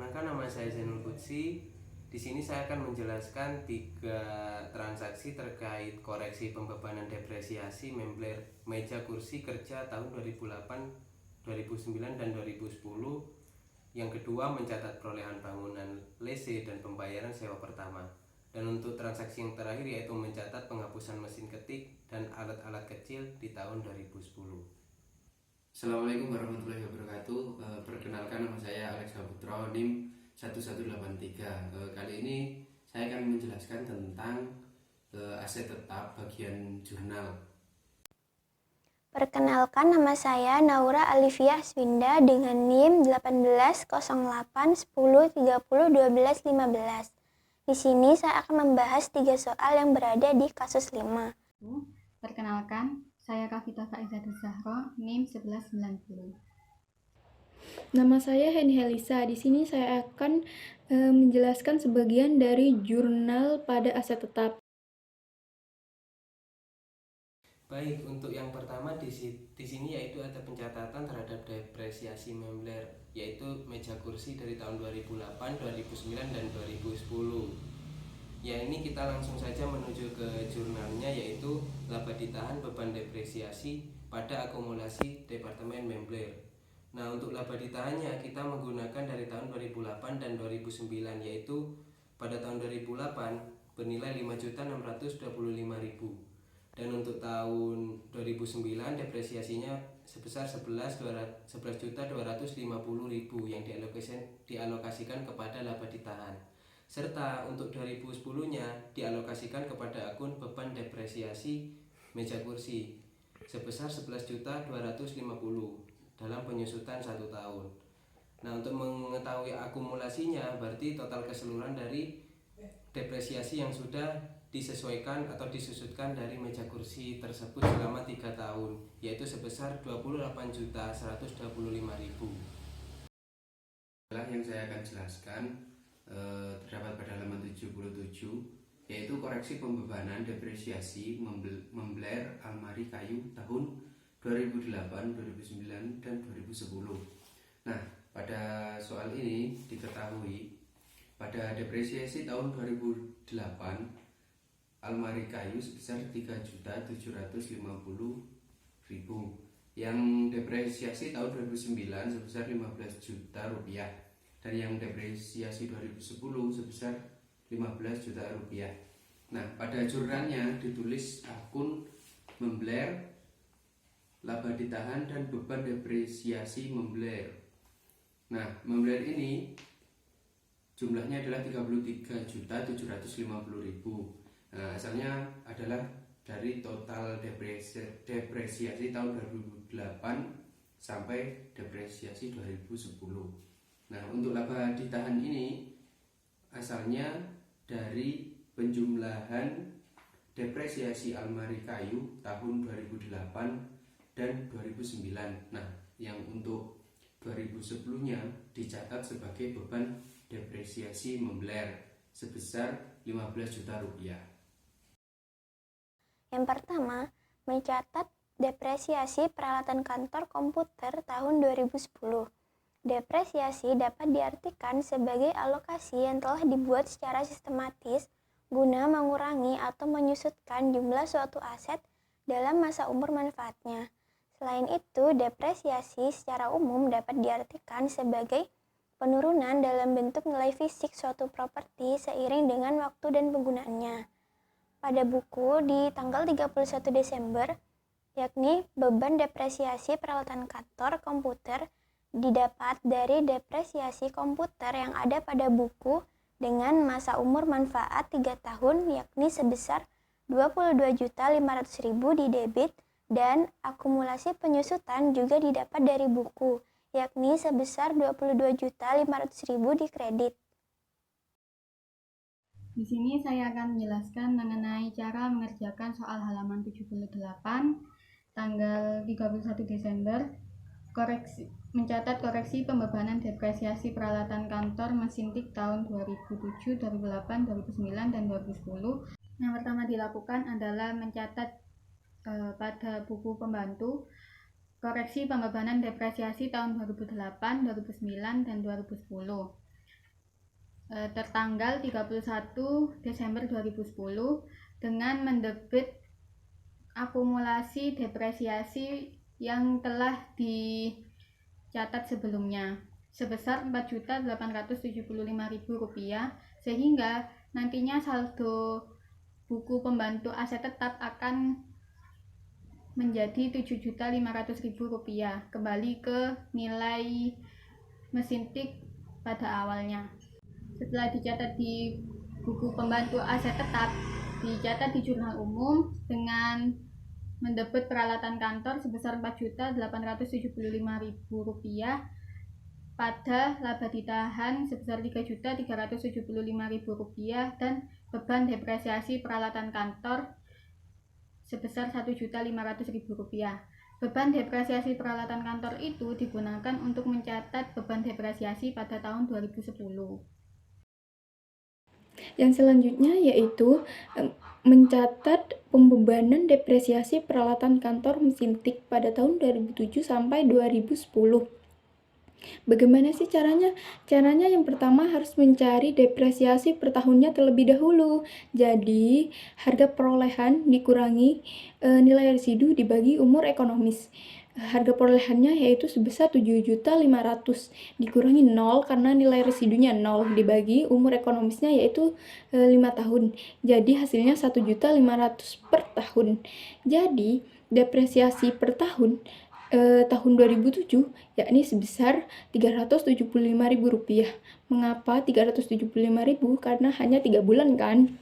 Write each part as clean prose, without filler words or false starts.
Perkenalkan, nama saya Zainul Qudsi. Di sini saya akan menjelaskan 3 transaksi terkait koreksi pembebanan depresiasi membler meja kursi kerja tahun 2008, 2009 dan 2010. Yang kedua, mencatat perolehan bangunan lese dan pembayaran sewa pertama. Dan untuk transaksi yang terakhir yaitu mencatat penghapusan mesin ketik dan alat-alat kecil di tahun 2010. Assalamualaikum warahmatullahi wabarakatuh. Perkenalkan, nama saya Alex Putra, NIM 1183. Kali ini saya akan menjelaskan tentang aset tetap bagian jurnal. Perkenalkan, nama saya Naura Alivia Aswinda dengan NIM 180810301215. Di sini saya akan membahas 3 soal yang berada di kasus 5. Perkenalkan, saya Kavita Faizatul Zahra, NIM 1190. Nama saya Heni Helisa. Di sini saya akan menjelaskan sebagian dari jurnal pada aset tetap. Baik, untuk yang pertama di sini yaitu ada pencatatan terhadap depresiasi membler, yaitu meja kursi dari tahun 2008, 2009 dan 2010. Ya, ini kita langsung saja menuju ke jurnalnya, yaitu laba ditahan beban depresiasi pada akumulasi departemen membler. Nah, untuk laba ditahannya kita menggunakan dari tahun 2008 dan 2009, yaitu pada tahun 2008 bernilai 5.625.000. Dan untuk tahun 2009 depresiasinya sebesar 11.250.000 yang dialokasikan kepada laba ditahan. Serta untuk 2010-nya dialokasikan kepada akun beban depresiasi meja kursi sebesar 11.250.000 dalam penyusutan 1 tahun. Nah, untuk mengetahui akumulasinya berarti total keseluruhan dari depresiasi yang sudah disesuaikan atau disusutkan dari meja kursi tersebut selama 3 tahun, yaitu sebesar 28.125.000. Yang saya akan jelaskan terdapat pada halaman 77, yaitu koreksi pembebanan depresiasi membler almari kayu tahun 2008, 2009 dan 2010. Nah, pada soal ini diketahui pada depresiasi tahun 2008 almari kayu sebesar 3.750.000, yang depresiasi tahun 2009 sebesar 15 juta rupiah, dan yang depresiasi 2010 sebesar 15 juta rupiah. Nah, pada jurnalnya ditulis akun membler, laba ditahan dan beban depresiasi membler. Nah, membler ini jumlahnya adalah 33.750.000. Nah, asalnya adalah dari total depresiasi tahun 2008 sampai depresiasi 2010. Nah, untuk laba ditahan ini asalnya dari penjumlahan depresiasi almari kayu tahun 2008 dan 2009. Nah, yang untuk 2010-nya dicatat sebagai beban depresiasi membler sebesar 15 juta rupiah. Yang pertama, mencatat depresiasi peralatan kantor komputer tahun 2010. Depresiasi dapat diartikan sebagai alokasi yang telah dibuat secara sistematis guna mengurangi atau menyusutkan jumlah suatu aset dalam masa umur manfaatnya. Selain itu, depresiasi secara umum dapat diartikan sebagai penurunan dalam bentuk nilai fisik suatu properti seiring dengan waktu dan penggunaannya. Pada buku di tanggal 31 Desember, yakni beban depresiasi peralatan kantor komputer didapat dari depresiasi komputer yang ada pada buku dengan masa umur manfaat 3 tahun yakni sebesar 22.500.000 di debit, dan akumulasi penyusutan juga didapat dari buku yakni sebesar 22.500.000 di kredit. Di sini saya akan menjelaskan mengenai cara mengerjakan soal halaman 78 tanggal 31 Desember. Mencatat koreksi pembebanan depresiasi peralatan kantor mesin tik tahun 2007, 2008, 2009 dan 2010. Yang pertama dilakukan adalah mencatat pada buku pembantu koreksi pembebanan depresiasi tahun 2008, 2009 dan 2010. tertanggal 31 Desember 2010 dengan mendebit akumulasi depresiasi yang telah dicatat sebelumnya sebesar Rp4.875.000, sehingga nantinya saldo buku pembantu aset tetap akan menjadi Rp7.500.000 kembali ke nilai mesin tik pada awalnya. Setelah dicatat di buku pembantu aset tetap, dicatat di jurnal umum dengan mendebit peralatan kantor sebesar Rp4.875.000 pada laba ditahan sebesar Rp3.375.000 dan beban depresiasi peralatan kantor sebesar Rp1.500.000. Beban depresiasi peralatan kantor itu digunakan untuk mencatat beban depresiasi pada tahun 2010. Yang selanjutnya yaitu mencatat pembebanan depresiasi peralatan kantor mesin tik pada tahun 2007 sampai 2010. Bagaimana sih caranya? Caranya yang pertama harus mencari depresiasi per tahunnya terlebih dahulu. Jadi, harga perolehan dikurangi nilai residu dibagi umur ekonomis. Harga perolehannya yaitu sebesar 7.500.000 dikurangi 0 karena nilai residunya 0 dibagi umur ekonomisnya yaitu 5 tahun. Jadi hasilnya 1.500.000 per tahun. Jadi depresiasi per tahun tahun 2007 yakni sebesar Rp375.000. Mengapa Rp375.000? Karena hanya 3 bulan kan.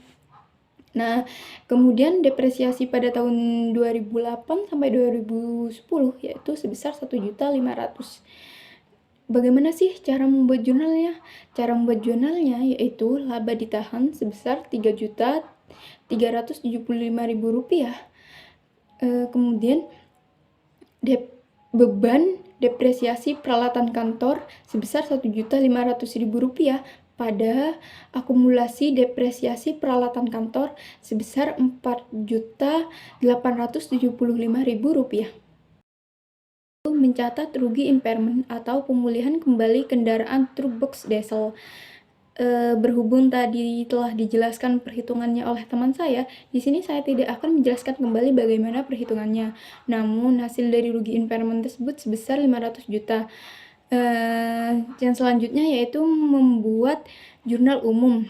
Nah, kemudian depresiasi pada tahun 2008 sampai 2010 yaitu sebesar 1.500.000. Bagaimana sih cara membuat jurnalnya? Cara membuat jurnalnya yaitu laba ditahan sebesar Rp3.375.000. Kemudian beban depresiasi peralatan kantor sebesar Rp1.500.000 pada akumulasi depresiasi peralatan kantor sebesar Rp4.875.000. Mencatat rugi impairment atau pemulihan kembali kendaraan truk box diesel. Berhubung tadi telah dijelaskan perhitungannya oleh teman saya, di sini saya tidak akan menjelaskan kembali bagaimana perhitungannya. Namun hasil dari rugi impairment tersebut sebesar 500 juta. Yang selanjutnya yaitu membuat jurnal umum.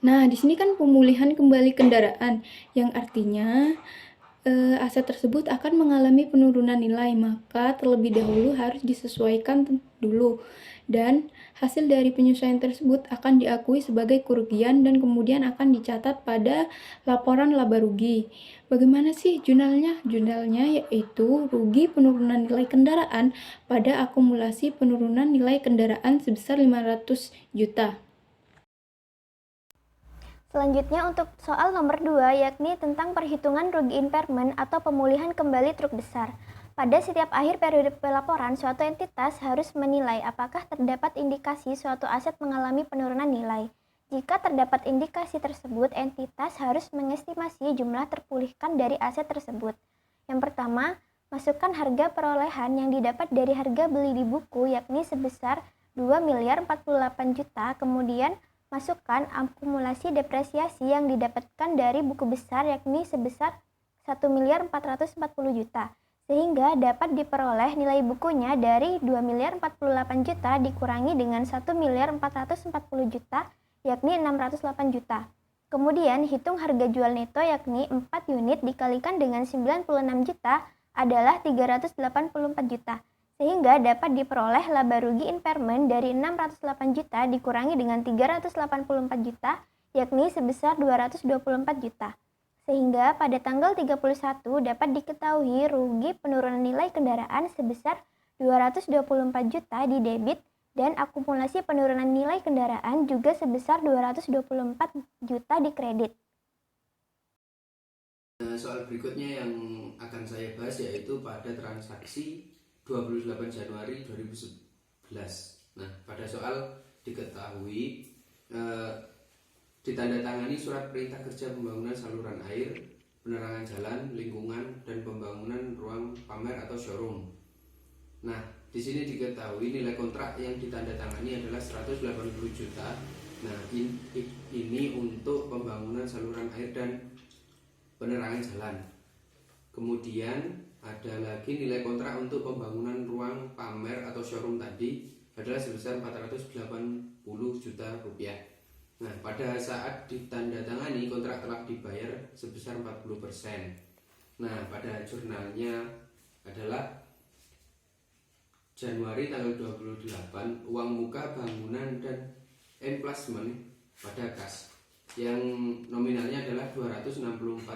Nah, di sini kan pemulihan kembali kendaraan, yang artinya aset tersebut akan mengalami penurunan nilai, maka terlebih dahulu harus disesuaikan dulu. Dan hasil dari penyesuaian tersebut akan diakui sebagai kerugian dan kemudian akan dicatat pada laporan laba rugi. Bagaimana sih jurnalnya? Jurnalnya yaitu rugi penurunan nilai kendaraan pada akumulasi penurunan nilai kendaraan sebesar 500 juta. Selanjutnya untuk soal nomor 2 yakni tentang perhitungan rugi impairment atau pemulihan kembali truk besar. Pada setiap akhir periode pelaporan, suatu entitas harus menilai apakah terdapat indikasi suatu aset mengalami penurunan nilai. Jika terdapat indikasi tersebut, entitas harus mengestimasi jumlah terpulihkan dari aset tersebut. Yang pertama, masukkan harga perolehan yang didapat dari harga beli di buku yakni sebesar 2.048.000.000, kemudian masukkan akumulasi depresiasi yang didapatkan dari buku besar yakni sebesar 1.440.000.000, sehingga dapat diperoleh nilai bukunya dari 2.048.000.000 dikurangi dengan 1.440.000.000 yakni 608 juta. Kemudian hitung harga jual neto yakni 4 unit dikalikan dengan 96 juta adalah 384 juta. Sehingga dapat diperoleh laba rugi impairment dari 608 juta dikurangi dengan 384 juta yakni sebesar 224 juta. Sehingga pada tanggal 31 dapat diketahui rugi penurunan nilai kendaraan sebesar 224 juta di debit dan akumulasi penurunan nilai kendaraan juga sebesar 224 juta di kredit. Soal berikutnya yang akan saya bahas yaitu pada transaksi 28 Januari 2011. Nah, pada soal diketahui ditandatangani surat perintah kerja pembangunan saluran air, penerangan jalan, lingkungan, dan pembangunan ruang pamer atau showroom. Nah, di sini diketahui nilai kontrak yang ditandatangani adalah 180 juta. Nah, ini untuk pembangunan saluran air dan penerangan jalan. Kemudian ada lagi nilai kontrak untuk pembangunan ruang pamer atau showroom tadi adalah sebesar 480 juta rupiah. Nah, pada saat ditandatangani kontrak telah dibayar sebesar 40%. Nah, pada jurnalnya adalah Januari tanggal 28 uang muka bangunan dan emplacement pada kas yang nominalnya adalah 264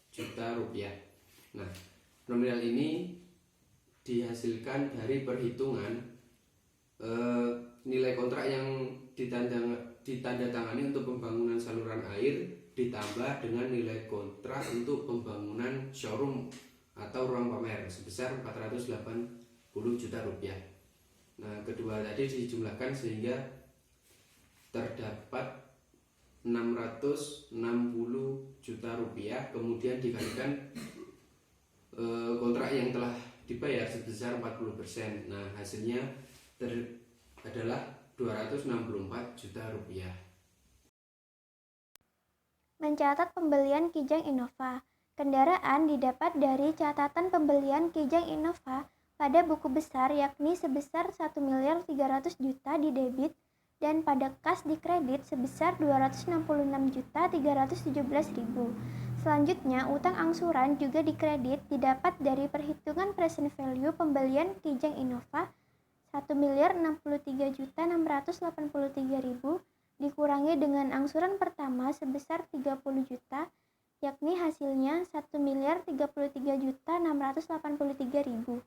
juta rupiah. Nah, nominal ini dihasilkan dari perhitungan nilai kontrak yang ditandatangani untuk pembangunan saluran air ditambah dengan nilai kontrak untuk pembangunan showroom atau ruang pamer sebesar 480 juta rupiah. Nah, kedua tadi dijumlahkan sehingga terdapat 660 juta rupiah, kemudian dikalikan kontrak yang telah dibayar sebesar 40%. Nah, hasilnya adalah 264 juta rupiah. Mencatat pembelian Kijang Innova. Kendaraan didapat dari catatan pembelian Kijang Innova pada buku besar yakni sebesar 1.300.000.000 di debit dan pada kas di kredit sebesar 266.317.000. Selanjutnya, utang angsuran juga dikredit didapat dari perhitungan present value pembelian Kijang Innova 1.063.683.000 dikurangi dengan angsuran pertama sebesar 30 juta, yakni hasilnya 1.033.683.000.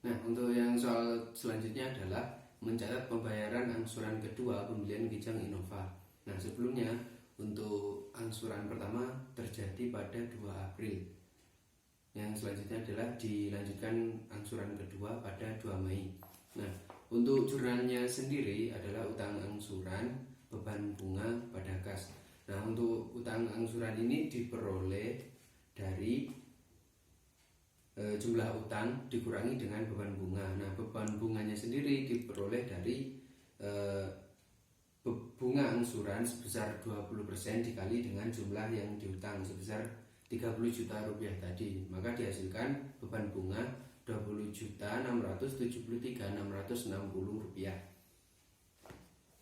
Nah, untuk yang soal selanjutnya adalah mencatat pembayaran angsuran kedua pembelian Kijang Innova. Nah, sebelumnya untuk angsuran pertama terjadi pada 2 April. Yang selanjutnya adalah dilanjutkan angsuran kedua pada 2 Mei. Nah, untuk jurnalnya sendiri adalah utang angsuran, beban bunga pada kas. Nah, untuk utang angsuran ini diperoleh dari jumlah utang dikurangi dengan beban bunga. Nah, beban bunganya sendiri diperoleh dari bunga angsuran sebesar 20% dikali dengan jumlah yang diutang sebesar 30 juta rupiah tadi, maka dihasilkan beban bunga 20.673.660 rupiah.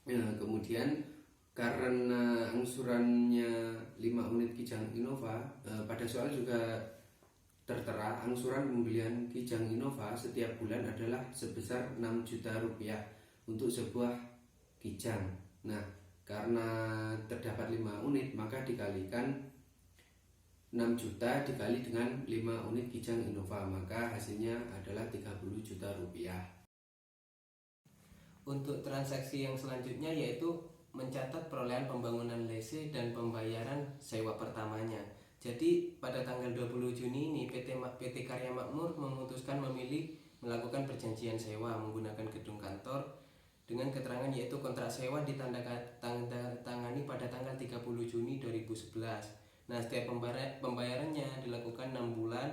Nah, kemudian karena angsurannya 5 unit Kijang Innova, pada soal juga tertera angsuran pembelian Kijang Innova setiap bulan adalah sebesar 6 juta rupiah untuk sebuah Kijang. Nah, karena terdapat 5 unit maka dikalikan 6 juta dikali dengan 5 unit Kijang Innova, maka hasilnya adalah 30 juta rupiah. Untuk transaksi yang selanjutnya yaitu mencatat perolehan pembangunan lese dan pembayaran sewa pertamanya. Jadi pada tanggal 20 Juni ini PT Karya Makmur memutuskan memilih melakukan perjanjian sewa menggunakan gedung kantor dengan keterangan yaitu kontrak sewa ditandatangani pada tanggal 30 Juni 2011. Nah, setiap pembayarannya dilakukan 6 bulan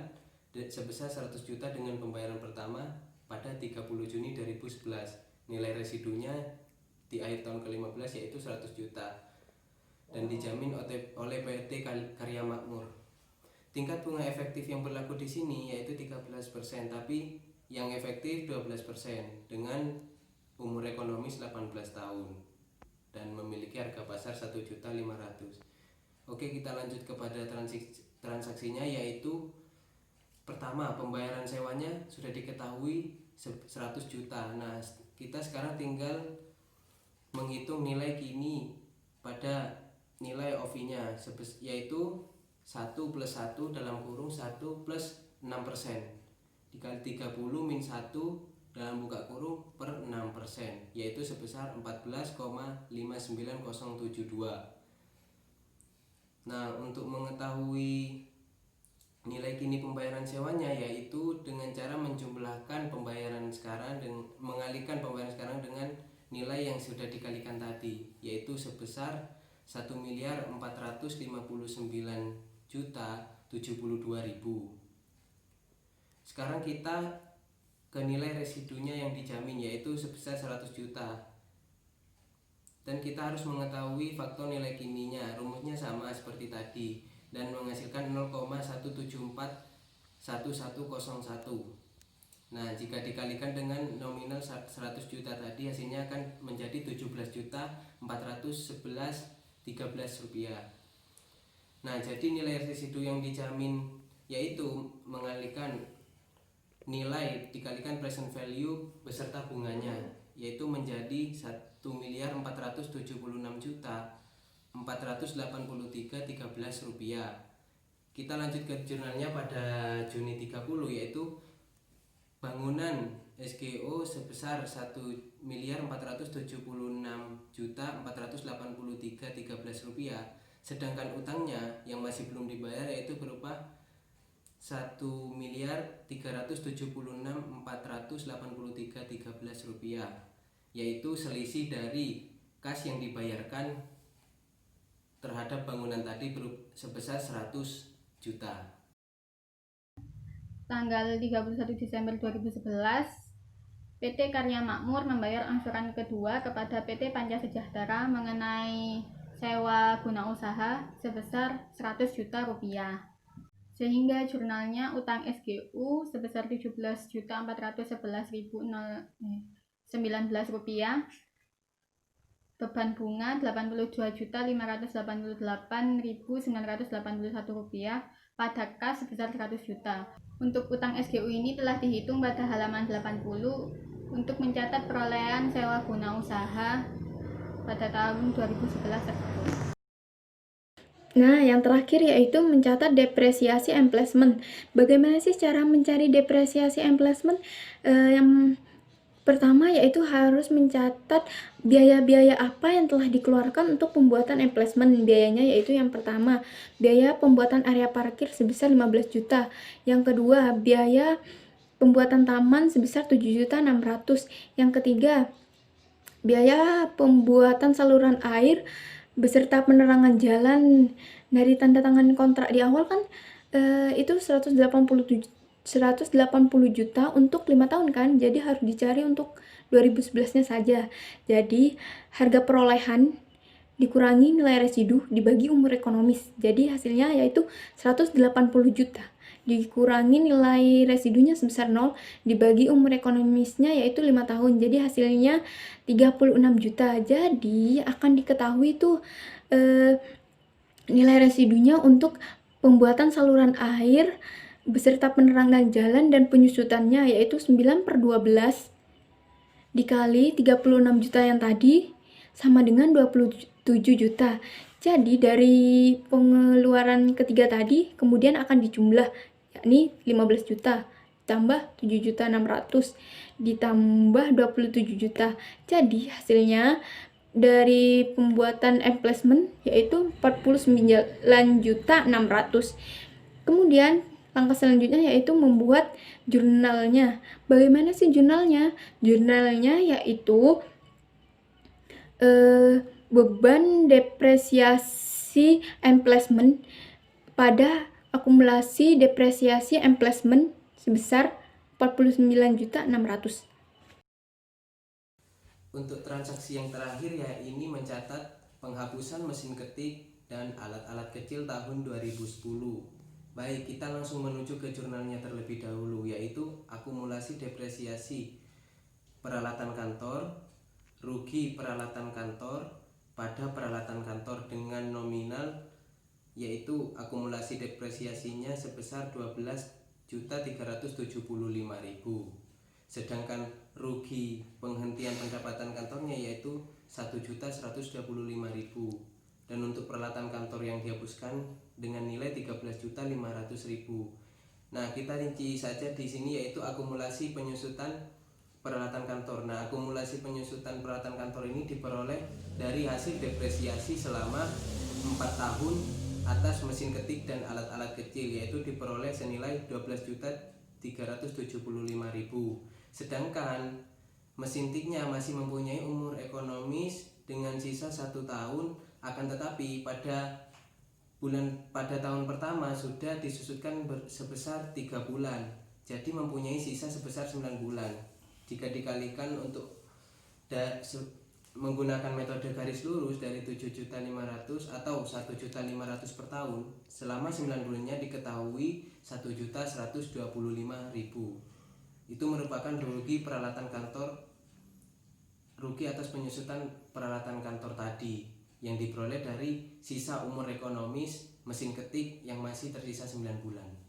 sebesar 100 juta dengan pembayaran pertama pada 30 Juni 2011. Nilai residunya di akhir tahun ke-15 yaitu 100 juta dan dijamin oleh PT Karya Makmur. Tingkat bunga efektif yang berlaku di sini yaitu 13%, tapi yang efektif 12% dengan umur ekonomis 18 tahun dan memiliki harga pasar 1.500.000. Oke, kita lanjut kepada transaksinya yaitu pertama pembayaran sewanya sudah diketahui 100 juta. Nah, kita sekarang tinggal menghitung nilai kini pada nilai OV-nya yaitu 1 plus 1 dalam kurung 1 plus 6% dikali 30 min 1 dalam buka kurung per 6% yaitu sebesar 14,59072. Nah, untuk mengetahui nilai kini pembayaran sewanya yaitu dengan cara menjumlahkan pembayaran sekarang dan mengalihkan pembayaran sekarang dengan nilai yang sudah dikalikan tadi yaitu sebesar 1.459.072.000. Sekarang kita ke nilai residunya yang dijamin, yaitu sebesar 100 juta. Dan kita harus mengetahui faktor nilai kiminya. Rumusnya sama seperti tadi dan menghasilkan 0,1741101. Nah, jika dikalikan dengan nominal 100 juta tadi, hasilnya akan menjadi 17.411.13 rupiah. Nah, jadi nilai residu yang dijamin yaitu mengalikan nilai dikalikan present value beserta bunganya, yaitu menjadi 1.476.483.13 rupiah. Kita lanjut ke jurnalnya pada Juni 30, yaitu bangunan SGO sebesar 1.476.483.13 rupiah. Sedangkan utangnya yang masih belum dibayar yaitu berupa 1.376.483.13 rupiah, yaitu selisih dari kas yang dibayarkan terhadap bangunan tadi sebesar 100 juta. Tanggal 31 Desember 2011, PT Karya Makmur membayar angsuran kedua kepada PT Panca Sejahtera mengenai sewa guna usaha sebesar 100 juta rupiah. Sehingga jurnalnya utang SGU sebesar 17.411.019 rupiah, beban bunga 82.588.981 rupiah, pada kas sebesar 100 juta. Untuk utang SGU ini telah dihitung pada halaman 80 untuk mencatat perolehan sewa guna usaha pada tahun 2011 tersebut. Nah, yang terakhir yaitu mencatat depresiasi emplacement. Bagaimana sih cara mencari depresiasi emplacement? Yang pertama yaitu harus mencatat biaya-biaya apa yang telah dikeluarkan untuk pembuatan emplacement. Biayanya yaitu yang pertama, biaya pembuatan area parkir sebesar 15 juta. Yang kedua, biaya pembuatan taman sebesar 7.600.000. Yang ketiga, biaya pembuatan saluran air beserta penerangan jalan. Dari tanda tangan kontrak di awal kan itu 180 juta untuk 5 tahun kan, jadi harus dicari untuk 2011 nya saja. Jadi harga perolehan dikurangi nilai residu dibagi umur ekonomis, jadi hasilnya yaitu 180 juta dikurangi nilai residunya sebesar 0 dibagi umur ekonomisnya yaitu 5 tahun, jadi hasilnya 36 juta. Jadi akan diketahui tuh nilai residunya untuk pembuatan saluran air beserta penerangan jalan dan penyusutannya yaitu 9/12 dikali 36 juta yang tadi sama dengan 27 juta. Jadi dari pengeluaran ketiga tadi kemudian akan dijumlah, yakni 15 juta ditambah 7.600.000 ditambah 27 juta. Jadi hasilnya dari pembuatan emplacement yaitu 49.600.000. Kemudian langkah selanjutnya yaitu membuat jurnalnya. Bagaimana sih jurnalnya? Jurnalnya yaitu beban depresiasi emplacement pada akumulasi depresiasi emplacement sebesar 49.600.000. Untuk transaksi yang terakhir ya ini mencatat penghapusan mesin ketik dan alat-alat kecil tahun 2010. Baik, kita langsung menuju ke jurnalnya terlebih dahulu, yaitu akumulasi depresiasi peralatan kantor, rugi peralatan kantor pada peralatan kantor dengan nominal yaitu akumulasi depresiasinya sebesar 12.375.000. Sedangkan rugi penghentian pendapatan kantornya yaitu 1.125.000. Dan untuk peralatan kantor yang dihapuskan dengan nilai 13.500.000. Nah, kita rinci saja di sini yaitu akumulasi penyusutan peralatan kantor. Nah, akumulasi penyusutan peralatan kantor ini diperoleh dari hasil depresiasi selama 4 tahun atas mesin ketik dan alat-alat kecil, yaitu diperoleh senilai 12.375.000. Sedangkan mesin tiknya masih mempunyai umur ekonomis dengan sisa 1 tahun, akan tetapi pada tahun pertama sudah disusutkan sebesar 3 bulan. jadi mempunyai sisa sebesar 9 bulan. Jika dikalikan untuk menggunakan metode garis lurus dari 7.500.000 atau 1.500.000 per tahun, selama 9 bulannya diketahui 1.125.000. Itu merupakan rugi atas penyusutan peralatan kantor tadi yang diperoleh dari sisa umur ekonomis mesin ketik yang masih tersisa 9 bulan.